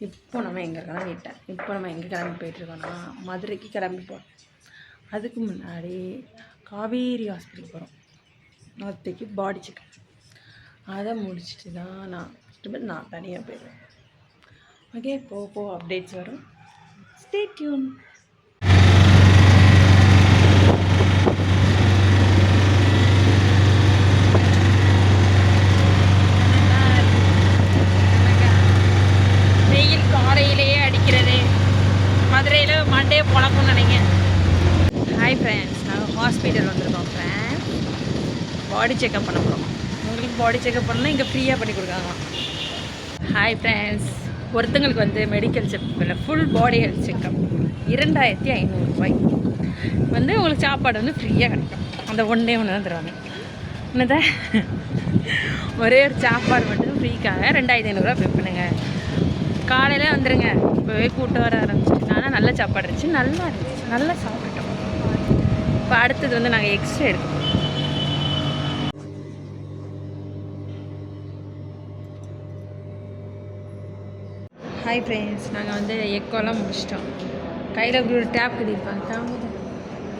இப்போ நம்ம எங்கே கிளம்பிட்டேன். இப்போ நம்ம எங்கே கிளம்பி போயிட்டுருக்கோன்னா மதுரைக்கு கிளம்பி போகிறோம். அதுக்கு முன்னாடி காவேரி ஹாஸ்பிட்டல் போகிறோம். நேற்றுக்கு பாடி செக்கப். அதை முடிச்சுட்டு தான் நான் தனியாக போயிடுவேன். ஓகே, போ அப்டேட்ஸ் வரும். Stay tune. வெயில் காலையிலேயே அடிக்கிறது. மதுரையில் மண்டே பொழக்கும்னு நினைக்கிறேன். ஹாய் ஃப்ரெண்ட்ஸ், நாங்கள் ஹாஸ்பிட்டல் வந்திருக்கோம் ஃப்ரெண்ட்ஸ். பாடி செக்கப் பண்ண போகிறோம். உங்களுக்கு பாடி செக்கப் பண்ணால் இங்கே ஃப்ரீயாக பண்ணி கொடுக்காங்க. ஹாய் ஃப்ரெண்ட்ஸ், ஒருத்தங்களுக்கு வந்து மெடிக்கல் செக்கப்பில் ஃபுல் பாடி ஹெல்த் செக்கப் 2500 ரூபாய் வந்து உங்களுக்கு சாப்பாடு வந்து ஃப்ரீயாக கிடைக்கும். அந்த ஒன்றே ஒன்று தான் தருவாங்க. என்னதான் ஒரே ஒரு சாப்பாடு மட்டும் ஃப்ரீக்காக 2500 பே பண்ணுங்கள். காலையில் வந்துடுங்க. இப்போவே கூட்டம் வர ஆரம்பிச்சிட்டு, ஆனால் நல்ல சாப்பாடு இருந்துச்சு, நல்லா சாப்பிட்டோம். இப்போ அடுத்தது வந்து நாங்கள் எக்ஸ்ரே எடுக்கணும். ஹாய் ஃப்ரெண்ட்ஸ், நாங்கள் வந்து எக்கோலாம் முடிச்சிட்டோம். கையில் இப்படி ஒரு டேப் கட்டியிருப்பாங்க. காமிது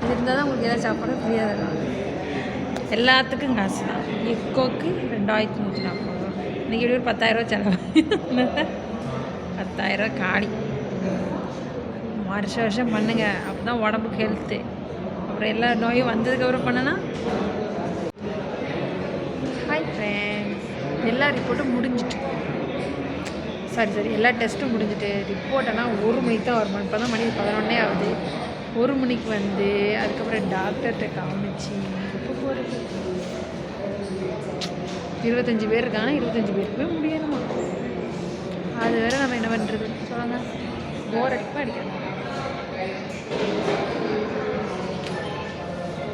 இது இருந்தால் தான் உங்களுக்கு எதாவது சாப்பாடு ஃப்ரீயாக தருவாங்க. எல்லாத்துக்கும் காசு தான். எக்கோக்கு 2140 ரூபா. இன்றைக்கி எப்படி ஒரு 10,000 செலவு. 10,000 காலி. வருஷம் பண்ணுங்கள். அப்போ தான் உடம்புக்கு ஹெல்த்து. அப்புறம் எல்லா நோயும் வந்ததுக்கப்புறம் பண்ணனா. ஹாய் ஃப்ரெண்ட்ஸ், எல்லா ரிப்போர்ட்டும் முடிஞ்சிட்டு, சரி எல்லா டெஸ்ட்டும் முடிஞ்சுட்டு ரிப்போர்ட்டெல்லாம் 1 மணிக்கு தான் வரும். இப்போ தான் மணி 11 ஆகுது. 1 மணிக்கு வந்து அதுக்கப்புறம் டாக்டர்கிட்ட காமிச்சு இப்போ போகிறது. 25 பேர் இருக்காங்க. 25 பேருக்குமே முடியணுமா? அது வேறு நம்ம என்ன பண்ணுறது சொல்லுங்க. போர் அடிப்பாக அடிக்கணும்.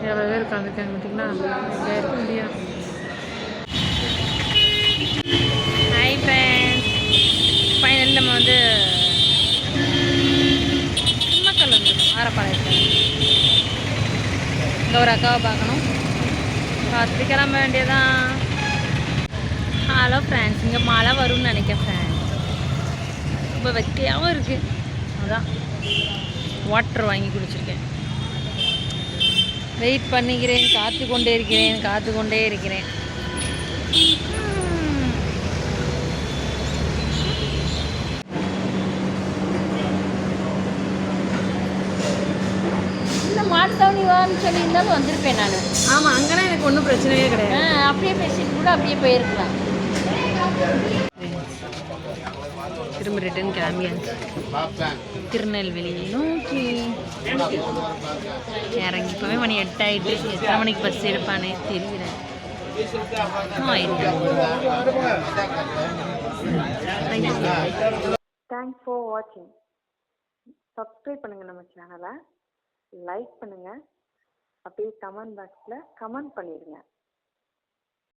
எவ்வளோ பேர் உட்காந்துருக்காங்க பார்த்தீங்கன்னா, எங்கே இருக்க முடியும். ஹாய் ஃப்ரெண்ட்ஸ், ஃபைனல் நம்ம வந்து சிம்மக்கல் வந்துடும். ஆரப்பாளையத்தில் இங்கே ஒரு அக்காவை பார்க்கணும். பார்த்துட்டு கிளம்ப வேண்டியதான். ஹலோ ஃப்ரெண்ட்ஸ், இங்கே மழை வரும்னு நினைக்கிறேன் ஃப்ரெண்ட்ஸ். ரொம்ப வெக்கையாகவும் இருக்குது. அதான் வாட்டர் வாங்கி குடிச்சிருக்கேன். வெயிட் பண்ணிக்கிறேன். காத்து கொண்டே இருக்கிறேன். மாட்டுத்தவணி வான்னு சொல்லி இருந்தாலும் வந்திருப்பேன் நான். ஆமாம், அங்கெல்லாம் எனக்கு ஒன்றும் பிரச்சனையே கிடையாது. அப்படியே பேசிட்டு கூட அப்படியே போயிருக்கலாம். திரும்ப ரிட்டன் கிளம்பியாச்சு. திருநெல்வேலி நோக்கி இறங்கி இப்போவே மணி 8 ஆகிட்டு. எத்தனை மணிக்கு பஸ் எடுப்பானே தெரியல. தேங்க்ஸ் ஃபார் வாட்சிங். சப்ஸ்கிரைப் பண்ணுங்கள் நம்ம சேனலை, லைக் பண்ணுங்கள், அப்படியே கமெண்ட் பாக்ஸில் கமெண்ட் பண்ணிடுங்க.